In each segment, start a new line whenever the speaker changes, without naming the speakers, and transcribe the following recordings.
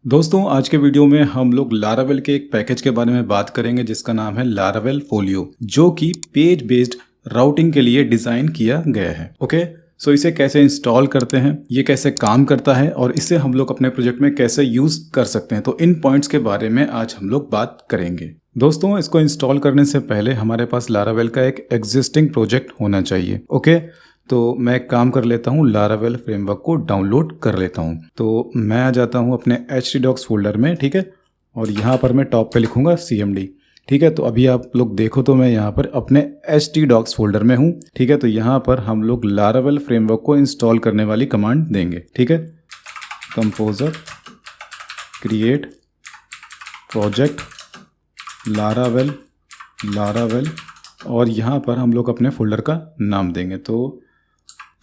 दोस्तों आज के वीडियो में हम लोग लारावेल के एक पैकेज के बारे में बात करेंगे जिसका नाम है लारावेल फोलियो, जो कि पेज बेस्ड राउटिंग के लिए डिज़ाइन किया गया है। ओके, सो इसे कैसे इंस्टॉल करते हैं, ये कैसे काम करता है और इसे हम लोग अपने प्रोजेक्ट में कैसे यूज़ कर सकते हैं, तो इन पॉइंट्स के बारे में आज हम लोग बात करेंगे। दोस्तों इसको इंस्टॉल करने से पहले हमारे पास लारावेल का एक एग्जिस्टिंग प्रोजेक्ट होना चाहिए। ओके, तो मैं एक काम कर लेता हूँ, लारावेल फ्रेमवर्क को डाउनलोड कर लेता हूँ। तो मैं आ जाता हूँ अपने htdocs फोल्डर में, ठीक है, और यहाँ पर मैं टॉप पे लिखूँगा cmd, ठीक है। तो अभी आप लोग देखो तो मैं यहाँ पर अपने htdocs फोल्डर में हूँ, ठीक है। तो यहाँ पर हम लोग लारावेल फ्रेमवर्क को इंस्टॉल करने वाली कमांड देंगे, ठीक है। कंपोजर क्रिएट प्रोजेक्ट लारावेल और यहाँ पर हम लोग अपने फोल्डर का नाम देंगे, तो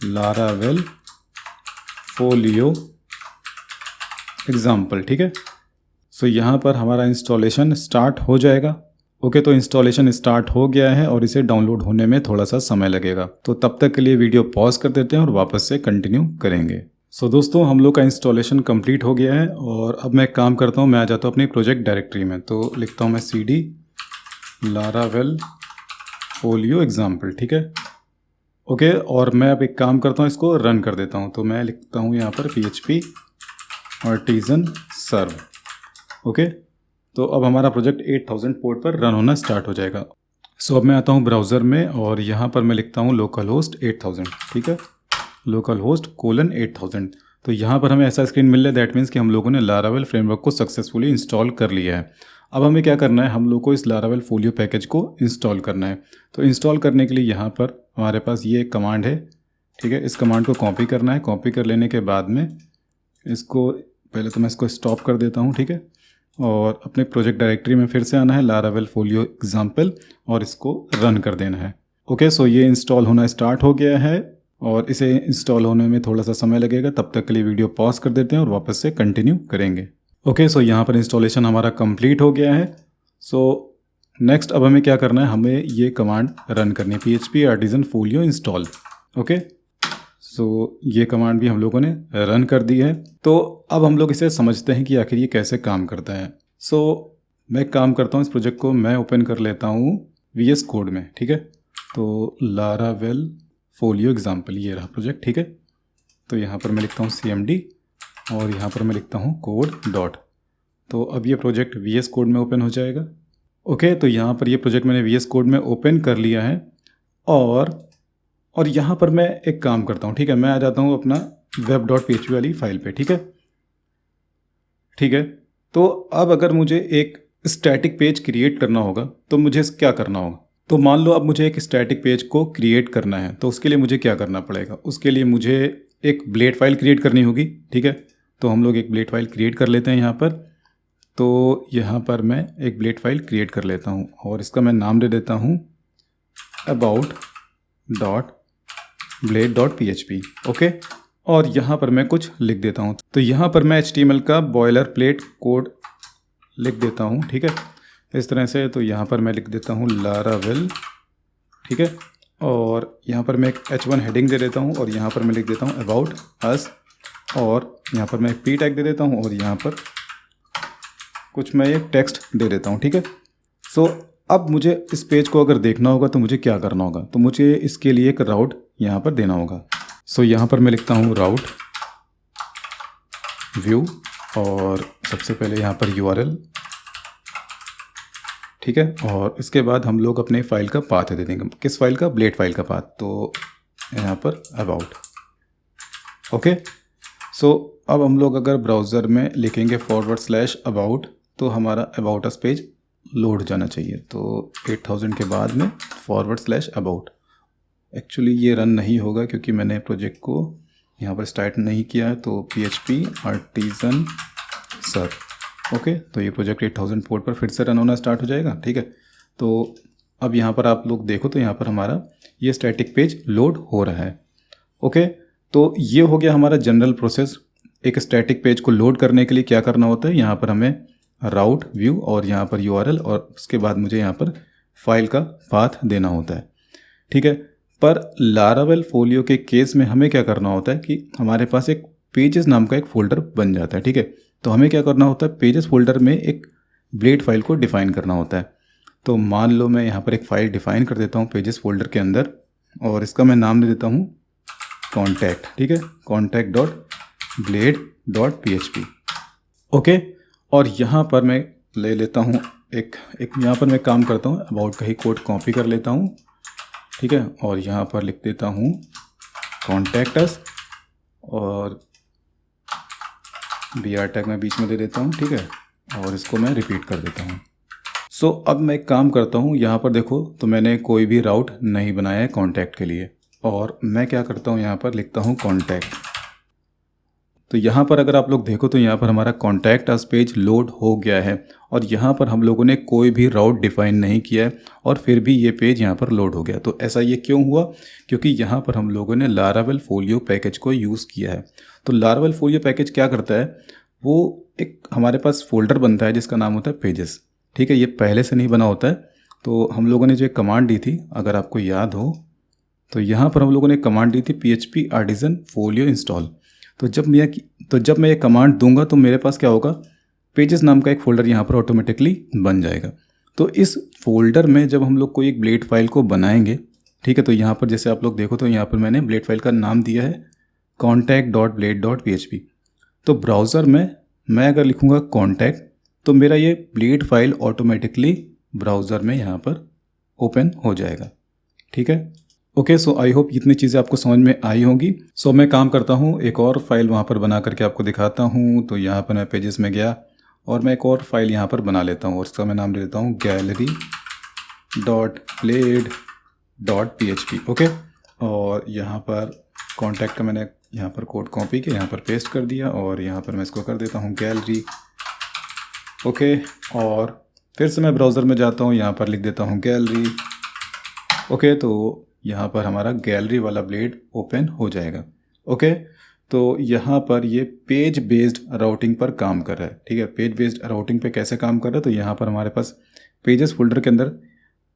लारावेल फोलियो एग्जाम्पल, ठीक है। सो यहाँ पर हमारा इंस्टॉलेशन स्टार्ट हो जाएगा। ओके, तो इंस्टॉलेशन स्टार्ट हो गया है और इसे डाउनलोड होने में थोड़ा सा समय लगेगा, तो तब तक के लिए वीडियो पॉज कर देते हैं और वापस से कंटिन्यू करेंगे। सो दोस्तों हम लोग का इंस्टॉलेशन कंप्लीट हो गया है और अब मैं एक काम करता हूँ, मैं आ जाता हूँ अपनी प्रोजेक्ट डायरेक्टरी में। तो लिखता हूँ मैं cd लारावेल फोलियो एग्जाम्पल, ठीक है। ओके, और मैं अब एक काम करता हूँ, इसको रन कर देता हूँ। तो मैं लिखता हूँ यहाँ पर php artisan serve। ओके, तो अब हमारा प्रोजेक्ट 8000 पोर्ट पर रन होना स्टार्ट हो जाएगा। सो अब मैं आता हूँ ब्राउज़र में और यहाँ पर मैं लिखता हूँ लोकल होस्ट 8000, ठीक है, लोकल होस्ट कोलन 8000। तो यहाँ पर हमें ऐसा स्क्रीन मिल रहा है, दैट मीन्स कि हम लोगों ने लारावेल फ्रेमवर्क को सक्सेसफुली इंस्टॉल कर लिया है। अब हमें क्या करना है, हम लोग को इस लारावेल फोलियो पैकेज को इंस्टॉल करना है। तो इंस्टॉल करने के लिए यहाँ पर हमारे पास ये एक कमांड है, ठीक है। इस कमांड को कॉपी करना है। कॉपी कर लेने के बाद में इसको पहले तो मैं इसको स्टॉप कर देता हूँ, ठीक है, और अपने प्रोजेक्ट डायरेक्टरी में फिर से आना है, लारावेल फोलियो एग्जाम्पल, और इसको रन कर देना है। ओके, सो ये इंस्टॉल होना स्टार्ट हो गया है और इसे इंस्टॉल होने में थोड़ा सा समय लगेगा, तब तक के लिए वीडियो पॉज कर देते हैं और वापस से कंटिन्यू करेंगे। ओके, सो यहाँ पर इंस्टॉलेशन हमारा कंप्लीट हो गया है। सो नेक्स्ट अब हमें क्या करना है, हमें ये कमांड रन करनी है, php artisan folio install। Okay, so ये कमांड भी हम लोगों ने रन कर दी है। तो अब हम लोग इसे समझते हैं कि आखिर ये कैसे काम करता है। सो मैं काम करता हूँ, इस प्रोजेक्ट को मैं ओपन कर लेता हूँ VS कोड में, ठीक है। तो लारावेल फोलियो एग्जाम्पल ये रहा प्रोजेक्ट, ठीक है। तो यहाँ पर मैं लिखता हूँ cmd और यहाँ पर मैं लिखता हूँ कोड डॉट। तो अब ये प्रोजेक्ट VS कोड में ओपन हो जाएगा। ओके, तो यहाँ पर ये प्रोजेक्ट मैंने VS कोड में ओपन कर लिया है और यहाँ पर मैं एक काम करता हूँ, ठीक है, मैं आ जाता हूँ अपना web.php वाली फाइल पे, ठीक है, ठीक है। तो अब अगर मुझे एक स्टैटिक पेज क्रिएट करना होगा तो मुझे क्या करना होगा, तो मान लो अब मुझे एक स्टैटिक पेज को क्रिएट करना है, तो उसके लिए मुझे क्या करना पड़ेगा, उसके लिए मुझे एक ब्लेड फाइल क्रिएट करनी होगी, ठीक है। तो हम लोग एक ब्लेड फाइल क्रिएट कर लेते हैं यहाँ पर। तो यहाँ पर मैं एक ब्लेड फाइल क्रिएट कर लेता हूँ और इसका मैं नाम दे देता हूँ about.blade.php। ओके, और यहाँ पर मैं कुछ लिख देता हूँ। तो यहाँ पर मैं HTML का बॉयलर प्लेट कोड लिख देता हूँ, ठीक है, इस तरह से। तो यहाँ पर मैं लिख देता हूँ लारावेल, ठीक है, और यहाँ पर मैं एक h1 हेडिंग दे देता हूँ और यहाँ पर मैं लिख देता हूँ अबाउट अस, और यहाँ पर मैं एक p टैग दे देता हूँ और यहाँ पर कुछ मैं एक टेक्स्ट दे देता हूँ, ठीक है। सो अब मुझे इस पेज को अगर देखना होगा तो मुझे क्या करना होगा, तो मुझे इसके लिए एक राउट यहाँ पर देना होगा। सो यहाँ पर मैं लिखता हूँ राउट व्यू और सबसे पहले यहाँ पर URL, ठीक है, और इसके बाद हम लोग अपने फाइल का पाथ दे देंगे। किस फाइल का, ब्लेड फाइल का पाथ, तो यहाँ पर अबाउट। ओके, सो अब हम लोग अगर ब्राउज़र में लिखेंगे /about तो हमारा अबाउट अस पेज लोड जाना चाहिए। तो 8000 के बाद में /about। एक्चुअली ये रन नहीं होगा क्योंकि मैंने प्रोजेक्ट को यहाँ पर स्टार्ट नहीं किया है, तो php artisan serve। ओके, तो ये प्रोजेक्ट 8000 पोर्ट पर फिर से रन होना स्टार्ट हो जाएगा, ठीक है। तो अब यहाँ पर आप लोग देखो तो यहाँ पर हमारा ये स्टैटिक पेज लोड हो रहा है। ओके, तो ये हो गया हमारा जनरल प्रोसेस। एक स्टैटिक पेज को लोड करने के लिए क्या करना होता है, यहाँ पर हमें राउट व्यू और यहाँ पर URL और उसके बाद मुझे यहाँ पर फाइल का पाथ देना होता है, ठीक है। पर लारावेल फोलियो के केस में हमें क्या करना होता है कि हमारे पास एक पेजेस नाम का एक फ़ोल्डर बन जाता है, ठीक है। तो हमें क्या करना होता है, पेजेस फोल्डर में एक ब्लेड फाइल को डिफ़ाइन करना होता है। तो मान लो मैं यहाँ पर एक फ़ाइल डिफ़ाइन कर देता हूँ पेजेस फोल्डर के अंदर, और इसका मैं नाम दे देता हूँ कॉन्टैक्ट, ठीक है, contact.blade.php। ओके, और यहाँ पर मैं ले लेता हूँ एक यहाँ पर मैं काम करता हूँ, अबाउट का ही कोड कॉपी कर लेता हूँ, ठीक है, और यहाँ पर लिख देता हूँ कॉन्टैक्ट अस, और BR टैग मैं बीच में दे देता हूँ, ठीक है, और इसको मैं रिपीट कर देता हूँ। सो अब मैं एक काम करता हूँ, यहाँ पर देखो तो मैंने कोई भी राउट नहीं बनाया है कॉन्टैक्ट के लिए, और मैं क्या करता हूँ यहाँ पर लिखता हूँ कॉन्टैक्ट। तो यहाँ पर अगर आप लोग देखो तो यहाँ पर हमारा कॉन्टैक्ट अस पेज लोड हो गया है, और यहाँ पर हम लोगों ने कोई भी राउट डिफ़ाइन नहीं किया है और फिर भी ये पेज यहाँ पर लोड हो गया। तो ऐसा ये क्यों हुआ, क्योंकि यहाँ पर हम लोगों ने लारावेल फोलियो पैकेज को यूज़ किया है। तो लारावेल फोलियो पैकेज क्या करता है, वो एक हमारे पास फोल्डर बनता है जिसका नाम होता है पेजेस, ठीक है, ये पहले से नहीं बना होता है। तो हम लोगों ने जो एक कमांड दी थी, अगर आपको याद हो तो यहाँ पर हम लोगों ने कमांड दी थी PHP आर्टिजन फोलियो इंस्टॉल। तो जब मैं ये कमांड दूंगा तो मेरे पास क्या होगा, पेजेस नाम का एक फ़ोल्डर यहाँ पर ऑटोमेटिकली बन जाएगा। तो इस फोल्डर में जब हम लोग कोई एक ब्लेड फाइल को बनाएंगे, ठीक है, तो यहाँ पर जैसे आप लोग देखो तो यहाँ पर मैंने ब्लेड फाइल का नाम दिया है contact.blade.php। तो ब्राउज़र में मैं अगर लिखूँगा कॉन्टैक्ट तो मेरा ये ब्लेड फाइल ऑटोमेटिकली ब्राउज़र में यहाँ पर ओपन हो जाएगा, ठीक है। ओके, सो आई होप इतनी चीज़ें आपको समझ में आई होंगी। सो मैं काम करता हूँ, एक और फाइल वहाँ पर बना करके आपको दिखाता हूँ। तो यहाँ पर मैं पेजेस में गया और मैं एक और फाइल यहाँ पर बना लेता हूँ और उसका मैं नाम दे देता हूँ gallery.blade.php। ओके, और यहाँ पर कॉन्टैक्ट का मैंने यहाँ पर कोड कॉपी किया, यहाँ पर पेस्ट कर दिया, और यहाँ पर मैं इसको कर देता हूँ गैलरी। ओके, और फिर से मैं ब्राउज़र में जाता हूँ, यहाँ पर लिख देता हूँ गैलरी। ओके, तो यहाँ पर हमारा गैलरी वाला ब्लेड ओपन हो जाएगा। ओके, तो यहाँ पर ये पेज बेस्ड राउटिंग पर काम कर रहा है, ठीक है। पेज बेस्ड राउटिंग पे कैसे काम कर रहा है, तो यहाँ पर हमारे पास पेजेस फोल्डर के अंदर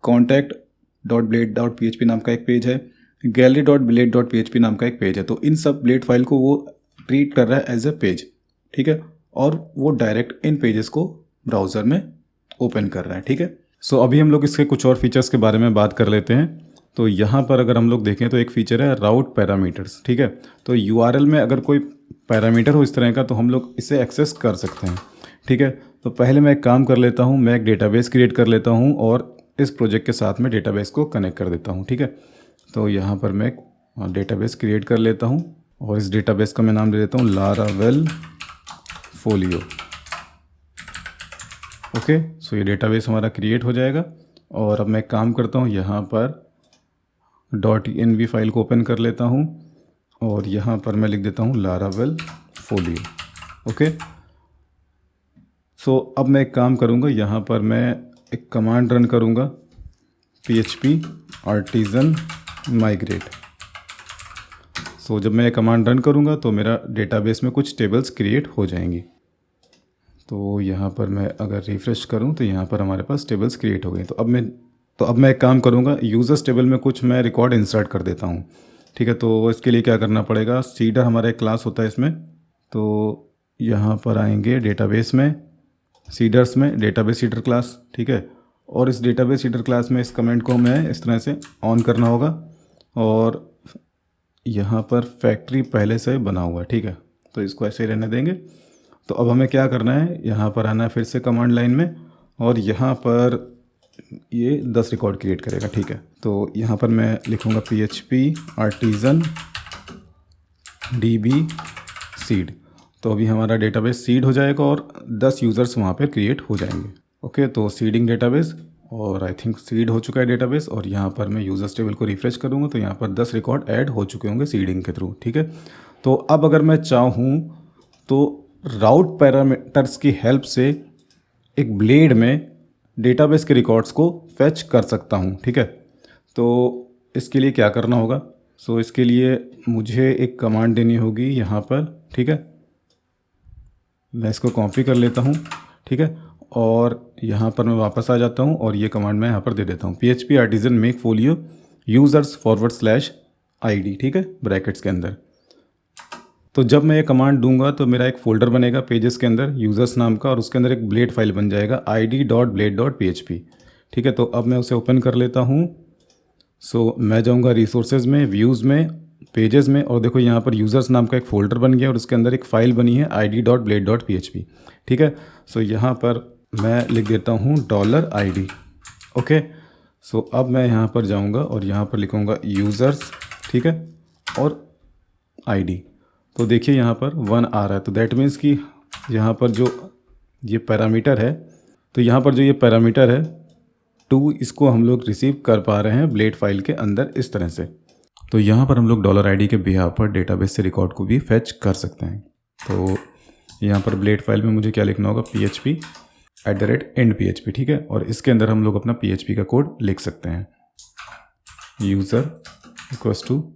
contact.blade.php नाम का एक पेज है, gallery.blade.php नाम का एक पेज है। तो इन सब ब्लेड फाइल को वो ट्रीट कर रहा है एज ए पेज, ठीक है, और वो डायरेक्ट इन पेजेस को ब्राउज़र में ओपन कर रहा है, ठीक है। सो अभी हम लोग इसके कुछ और फीचर्स के बारे में बात कर लेते हैं। तो यहाँ पर अगर हम लोग देखें तो एक फ़ीचर है राउट पैरामीटर्स, ठीक है। तो URL में अगर कोई पैरामीटर हो इस तरह का तो हम लोग इसे एक्सेस कर सकते हैं, ठीक है। तो पहले मैं एक काम कर लेता हूँ, मैं एक डेटाबेस क्रिएट कर लेता हूँ और इस प्रोजेक्ट के साथ में डेटाबेस को कनेक्ट कर देता हूँ, ठीक है। तो यहाँ पर मैं डेटाबेस क्रिएट कर लेता हूँ और इस डेटाबेस का मैं नाम दे देता हूँ लारावेल फोलियो। ओके, सो ये डेटाबेस हमारा क्रिएट हो जाएगा। और अब मैं काम करता हूँ, यहाँ पर .env फाइल को ओपन कर लेता हूँ और यहाँ पर मैं लिख देता हूँ लारावेल फोलियो। ओके, सो अब मैं एक काम करूँगा, यहाँ पर मैं एक कमांड रन करूँगा PHP आर्टिजन माइग्रेट। सो जब मैं ये कमांड रन करूँगा तो मेरा डेटाबेस में कुछ टेबल्स क्रिएट हो जाएंगी। तो यहाँ पर मैं अगर रिफ़्रेश करूँ तो यहाँ पर हमारे पास टेबल्स क्रिएट हो गई। तो अब मैं एक काम करूँगा, यूज़र्स टेबल में कुछ मैं रिकॉर्ड इंसर्ट कर देता हूँ, ठीक है। तो इसके लिए क्या करना पड़ेगा, सीडर हमारा एक क्लास होता है इसमें। तो यहाँ पर आएंगे डेटाबेस में, सीडर्स में डेटाबेस सीडर क्लास, ठीक है। और इस डेटाबेस सीडर क्लास में इस कमेंट को हमें इस तरह से ऑन करना होगा और यहाँ पर फैक्ट्री पहले से बना हुआ है, ठीक है। तो इसको ऐसे ही रहने देंगे। तो अब हमें क्या करना है, यहाँ पर आना है फिर से कमांड लाइन में और यहाँ पर ये 10 रिकॉर्ड क्रिएट करेगा, ठीक है। तो यहाँ पर मैं लिखूँगा PHP आर्टिजन DB सीड। तो अभी हमारा डेटाबेस सीड हो जाएगा और 10 यूज़र्स वहाँ पर क्रिएट हो जाएंगे। ओके, तो सीडिंग डेटाबेस, और आई थिंक सीड हो चुका है डेटाबेस। और यहाँ पर मैं यूज़र्स टेबल को रिफ़्रेश करूँगा तो यहाँ पर 10 रिकॉर्ड ऐड हो चुके होंगे सीडिंग के थ्रू, ठीक है। तो अब अगर मैं चाहूँ तो राउट पैरामीटर्स की हेल्प से एक ब्लेड में डेटाबेस के रिकॉर्ड्स को फैच कर सकता हूँ, ठीक है। तो इसके लिए क्या करना होगा, सो इसके लिए मुझे एक कमांड देनी होगी यहाँ पर, ठीक है। मैं इसको कॉपी कर लेता हूँ, ठीक है, और यहाँ पर मैं वापस आ जाता हूँ और ये कमांड मैं यहाँ पर दे देता हूँ PHP artisan make folio users /ID, ठीक है, ब्रैकेट्स के अंदर। तो जब मैं ये कमांड दूंगा तो मेरा एक फ़ोल्डर बनेगा पेजेस के अंदर यूज़र्स नाम का, और उसके अंदर एक ब्लेड फाइल बन जाएगा id.blade.php। ठीक है, तो अब मैं उसे ओपन कर लेता हूँ। सो मैं जाऊँगा रिसोर्सेज में, व्यूज़ में, पेजेस में, और देखो यहाँ पर यूज़र्स नाम का एक फ़ोल्डर बन गया और उसके अंदर एक फ़ाइल बनी है id.blade.php। ठीक है, सो यहाँ पर मैं लिख देता हूँ $id। ओके, सो अब मैं यहाँ पर जाऊँगा और यहाँ पर लिखूँगा यूज़र्स, ठीक है, और id। तो देखिए यहाँ पर 1 आ रहा है, तो दैट मीन्स कि यहाँ पर जो ये पैरामीटर है, तो यहाँ पर जो ये पैरामीटर है 2, इसको हम लोग रिसीव कर पा रहे हैं ब्लेड फाइल के अंदर इस तरह से। तो यहाँ पर हम लोग $id के बिहाफ पर डेटाबेस से रिकॉर्ड को भी फैच कर सकते हैं। तो यहाँ पर ब्लेड फाइल में मुझे क्या लिखना होगा, php@endphp। ठीक है, और इसके अंदर हम लोग अपना php का कोड लिख सकते हैं। User equals to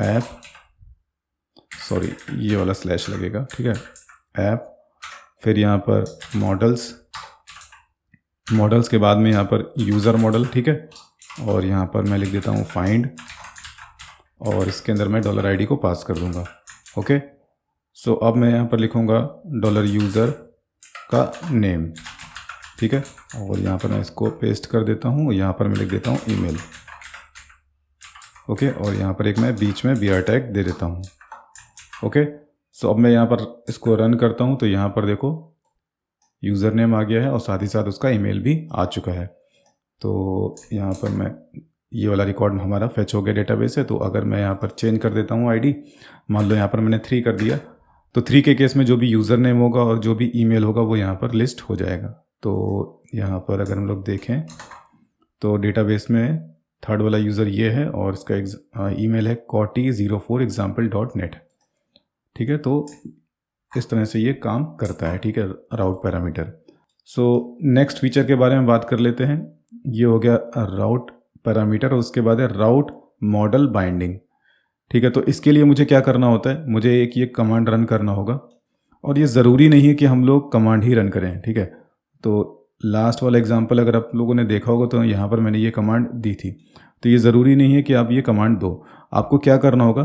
app, sorry ये वाला स्लैश लगेगा, ठीक है, ऐप, फिर यहाँ पर मॉडल्स के बाद में यहाँ पर यूज़र मॉडल, ठीक है, और यहाँ पर मैं लिख देता हूँ फाइंड, और इसके अंदर मैं $id को पास कर दूँगा। ओके, सो अब मैं यहाँ पर लिखूँगा $user का नेम, ठीक है, और यहाँ पर मैं इसको पेस्ट कर देता हूँ। यहाँ पर मैं लिख देता हूँ ईमेल। ओके, और यहाँ पर एक मैं बीच में br टैग दे देता हूँ। ओके, सो अब मैं यहाँ पर इसको रन करता हूँ तो यहाँ पर देखो यूज़र नेम आ गया है और साथ ही साथ उसका ईमेल भी आ चुका है। तो यहाँ पर मैं ये वाला रिकॉर्ड हमारा फेच हो गया डेटाबेस से। तो अगर मैं यहाँ पर चेंज कर देता हूँ आईडी, मान लो यहाँ पर मैंने 3 कर दिया, तो 3 के केस में जो भी यूज़र नेम होगा और जो भी ईमेल होगा वो यहाँ पर लिस्ट हो जाएगा। तो यहाँ पर अगर हम लोग देखें तो डेटाबेस में थर्ड वाला यूज़र ये है और इसका ईमेल है koti04example.net। ठीक है, तो इस तरह से ये काम करता है। ठीक है, राउट पैरामीटर। सो नेक्स्ट फीचर के बारे में बात कर लेते हैं। ये हो गया राउट पैरामीटर और उसके बाद है राउट मॉडल बाइंडिंग। ठीक है, तो इसके लिए मुझे क्या करना होता है, मुझे एक ये कमांड रन करना होगा और ये ज़रूरी नहीं है कि हम लोग कमांड ही रन करें। ठीक है, तो लास्ट वाला एग्जांपल अगर आप लोगों ने देखा होगा तो यहाँ पर मैंने ये कमांड दी थी। तो ये ज़रूरी नहीं है कि आप ये कमांड दो। आपको क्या करना होगा,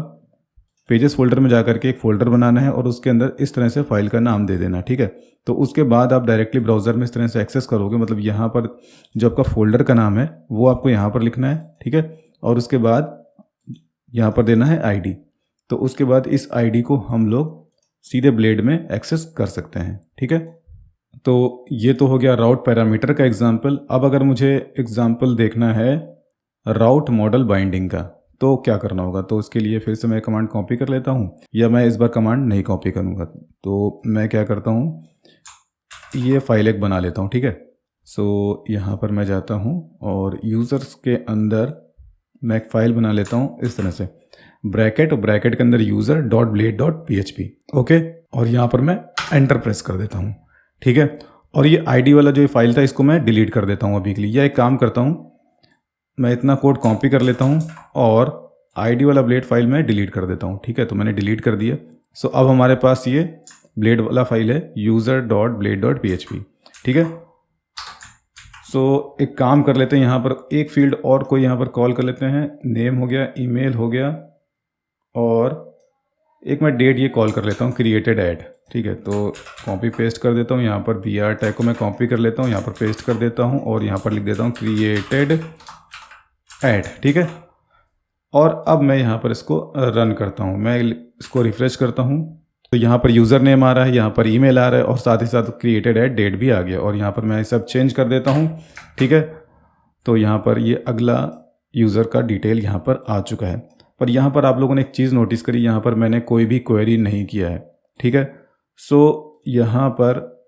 पेजेस फोल्डर में जाकर के एक फ़ोल्डर बनाना है और उसके अंदर इस तरह से फाइल का नाम दे देना। ठीक है, तो उसके बाद आप डायरेक्टली ब्राउज़र में इस तरह से एक्सेस करोगे, मतलब यहाँ पर जो आपका फ़ोल्डर का नाम है वो आपको यहाँ पर लिखना है। ठीक है, और उसके बाद यहाँ पर देना है आईडी। तो उसके बाद इस आईडी को हम लोग सीधे ब्लेड में एक्सेस कर सकते हैं। ठीक है, तो ये तो हो गया राउट पैरामीटर का एग्जाम्पल। अब अगर मुझे एग्जाम्पल देखना है राउट मॉडल बाइंडिंग का तो क्या करना होगा, तो उसके लिए फिर से मैं कमांड कॉपी कर लेता हूँ, या मैं इस बार कमांड नहीं कॉपी करूँगा। तो मैं क्या करता हूँ, ये फाइल एक बना लेता हूँ। ठीक है, सो यहाँ पर मैं जाता हूँ और यूज़र्स के अंदर मैं एक फ़ाइल बना लेता हूँ इस तरह से, ब्रैकेट, और ब्रैकेट के अंदर user.blade.php। ओके, और यहाँ पर मैं एंटर प्रेस कर देता हूँ। ठीक है, और ये आईडी वाला जो फाइल था इसको मैं डिलीट कर देता हूँ अभी के लिए। या एक काम करता हूँ, मैं इतना कोड कॉपी कर लेता हूँ और आईडी वाला ब्लेड फाइल में डिलीट कर देता हूँ। ठीक है, तो मैंने डिलीट कर दिया। सो अब हमारे पास ये ब्लेड वाला फाइल है user.blade.php। ठीक है, सो एक काम कर लेते हैं, यहाँ पर एक फील्ड और कोई यहाँ पर कॉल कर लेते हैं। नेम हो गया, ईमेल हो गया, और एक मैं डेट ये कॉल कर लेता हूँ, क्रिएटेड ऐड। ठीक है, तो कॉपी पेस्ट कर देता हूँ। यहाँ पर br टैग को मैं कॉपी कर लेता हूँ, यहाँ पर पेस्ट कर देता हूँ और यहाँ पर लिख देता हूँ क्रिएटेड ऐड। ठीक है, और अब मैं यहाँ पर इसको रन करता हूँ, मैं इसको रिफ्रेश करता हूँ। तो यहाँ पर यूज़र नेम आ रहा है, यहाँ पर ईमेल आ रहा है और साथ ही साथ क्रिएटेड ऐड डेट भी आ गया, और यहाँ पर मैं सब चेंज कर देता हूँ। ठीक है, तो यहाँ पर ये अगला यूज़र का डिटेल यहाँ पर आ चुका है। पर यहाँ पर आप लोगों ने एक चीज़ नोटिस करी, यहाँ पर मैंने कोई भी क्वेरी नहीं किया है। ठीक है, सो यहाँ पर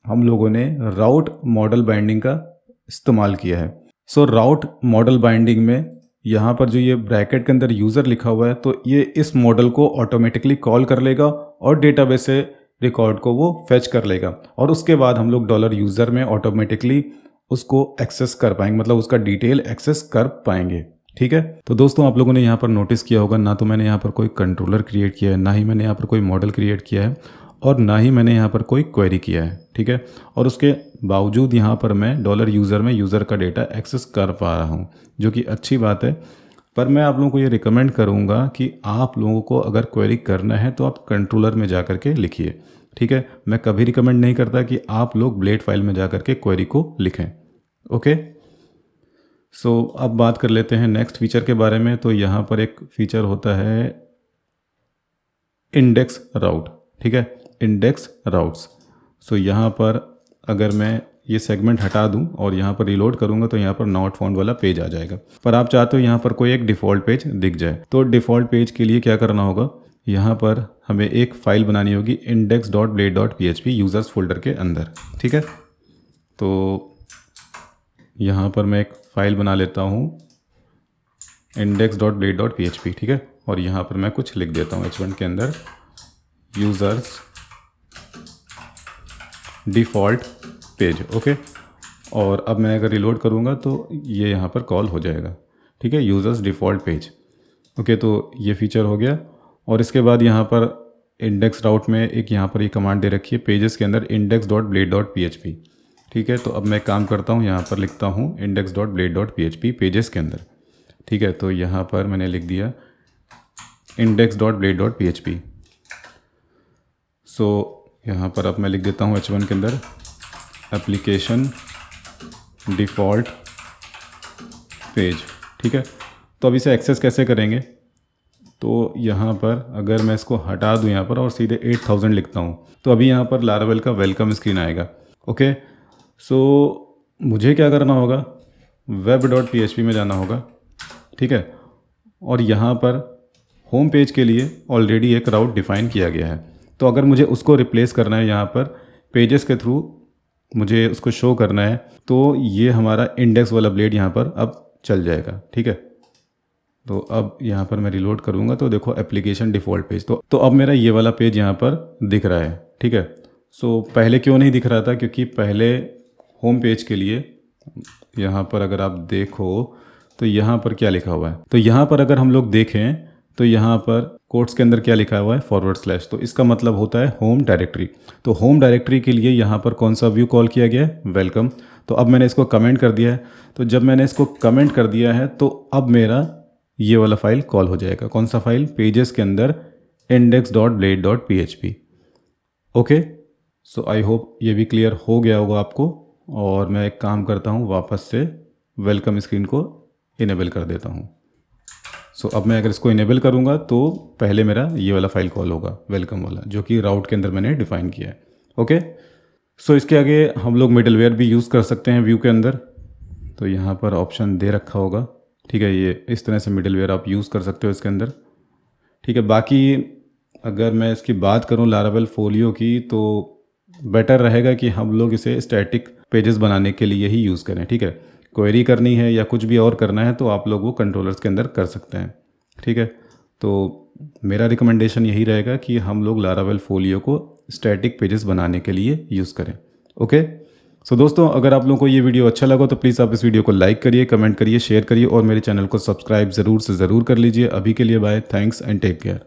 हम लोगों ने राउट मॉडल बाइंडिंग का इस्तेमाल किया है। सो राउट मॉडल बाइंडिंग में यहाँ पर जो ये ब्रैकेट के अंदर यूज़र लिखा हुआ है, तो ये इस मॉडल को ऑटोमेटिकली कॉल कर लेगा और डेटाबेस से रिकॉर्ड को वो फेच कर लेगा, और उसके बाद हम लोग $यूज़र में ऑटोमेटिकली उसको एक्सेस कर पाएंगे, मतलब उसका डिटेल एक्सेस कर पाएंगे। ठीक है, तो दोस्तों आप लोगों ने यहाँ पर नोटिस किया होगा, ना तो मैंने यहाँ पर कोई कंट्रोलर क्रिएट किया है, ना ही मैंने यहाँ पर कोई मॉडल क्रिएट किया है, और ना ही मैंने यहाँ पर कोई क्वेरी किया है। ठीक है, और उसके बावजूद यहाँ पर मैं $यूज़र में यूज़र का डेटा एक्सेस कर पा रहा हूँ, जो कि अच्छी बात है। पर मैं आप लोगों को ये रिकमेंड करूँगा कि आप लोगों को अगर क्वेरी करना है तो आप कंट्रोलर में जा कर के लिखिए, ठीक है। मैं कभी रिकमेंड नहीं करता कि आप लोग ब्लेड फाइल में जा कर के क्वेरी को लिखें। ओके, सो अब बात कर लेते हैं नेक्स्ट फीचर के बारे में। तो यहाँ पर एक फीचर होता है इंडेक्स राउट, ठीक है, इंडेक्स राउट्स। सो यहाँ पर अगर मैं ये सेगमेंट हटा दूं और यहाँ पर रिलोड करूँगा तो यहाँ पर नॉट फाउंड वाला पेज आ जाएगा। पर आप चाहते हो यहाँ पर कोई एक डिफ़ॉल्ट पेज दिख जाए, तो डिफ़ॉल्ट पेज के लिए क्या करना होगा, यहाँ पर हमें एक फ़ाइल बनानी होगी index.blade.php यूज़र्स फोल्डर के अंदर, ठीक है। तो यहाँ पर मैं एक फ़ाइल बना लेता हूँ index.blade.php, ठीक है। और यहाँ पर मैं कुछ लिख देता हूँ h1 के अंदर यूज़र्स डिफ़ॉल्ट पेज, ओके। और अब मैं अगर रिलोड करूँगा तो ये यहाँ पर कॉल हो जाएगा, ठीक है, यूज़र्स डिफ़ॉल्ट पेज, ओके। तो ये फीचर हो गया। और इसके बाद यहाँ पर इंडेक्स राउट में एक यहाँ पर ये कमांड दे रखी है पेजेस के अंदर index.blade.php, ठीक है। तो अब मैं काम करता हूँ, यहाँ पर लिखता हूँ index.blade.php पेजेस के अंदर, ठीक है। तो यहाँ पर मैंने लिख दिया index.blade.php। सो यहाँ पर अब मैं लिख देता हूँ h1 के अंदर एप्लीकेशन डिफ़ॉल्ट पेज, ठीक है। तो अब इसे एक्सेस कैसे करेंगे, तो यहाँ पर अगर मैं इसको हटा दूँ यहाँ पर और सीधे 8000 लिखता हूँ तो अभी यहाँ पर लारावेल का वेलकम स्क्रीन आएगा, ओके। सो मुझे क्या करना होगा, web.php में जाना होगा, ठीक है। और यहाँ पर होम पेज के लिए ऑलरेडी एक राउट डिफ़ाइन किया गया है, तो अगर मुझे उसको रिप्लेस करना है यहाँ पर पेजेस के थ्रू मुझे उसको शो करना है, तो ये हमारा इंडेक्स वाला ब्लेड यहाँ पर अब चल जाएगा, ठीक है। तो अब यहाँ पर मैं रिलोड करूँगा तो देखो एप्लीकेशन डिफ़ॉल्ट पेज, तो अब मेरा ये वाला पेज यहाँ पर दिख रहा है, ठीक है। सो पहले क्यों नहीं दिख रहा था, क्योंकि पहले होम पेज के लिए यहाँ पर अगर आप देखो तो यहाँ पर क्या लिखा हुआ है, तो यहाँ पर अगर हम लोग देखें तो यहाँ पर कोट्स के अंदर क्या लिखा हुआ है /, तो इसका मतलब होता है होम डायरेक्टरी। तो होम डायरेक्टरी के लिए यहाँ पर कौन सा व्यू कॉल किया गया है, वेलकम। तो अब मैंने इसको कमेंट कर दिया है, तो जब मैंने इसको कमेंट कर दिया है तो अब मेरा ये वाला फाइल कॉल हो जाएगा। कौन सा फाइल, पेजेस के अंदर index.blade.php, okay. So I hope ये भी क्लियर हो गया होगा आपको। और मैं एक काम करता हूँ, वापस से वेलकम स्क्रीन को इनेबल कर देता हूँ। सो अब मैं अगर इसको इनेबल करूँगा तो पहले मेरा ये वाला फाइल कॉल होगा, वेलकम वाला, जो कि राउट के अंदर मैंने डिफ़ाइन किया है, ओके। सो इसके आगे हम लोग मिडलवेयर भी यूज़ कर सकते हैं व्यू के अंदर, तो यहाँ पर ऑप्शन दे रखा होगा, ठीक है। ये इस तरह से मिडलवेयर आप यूज़ कर सकते हो इसके अंदर, ठीक है। बाकी अगर मैं इसकी बात करूँ लारावेल फोलियो की, तो बेटर रहेगा कि हम लोग इसे स्टैटिक पेजेस बनाने के लिए ही यूज़ करें, ठीक है। क्वेरी करनी है या कुछ भी और करना है तो आप लोग वो कंट्रोलर्स के अंदर कर सकते हैं, ठीक है। तो मेरा रिकमेंडेशन यही रहेगा कि हम लोग लारावेल फोलियो को स्टैटिक पेजेस बनाने के लिए यूज़ करें, ओके। सो दोस्तों, अगर आप लोगों को ये वीडियो अच्छा लगा तो प्लीज़ आप इस वीडियो को लाइक करिए, कमेंट करिए, शेयर करिए और मेरे चैनल को सब्सक्राइब ज़रूर से ज़रूर कर लीजिए। अभी के लिए bye, thanks and take care.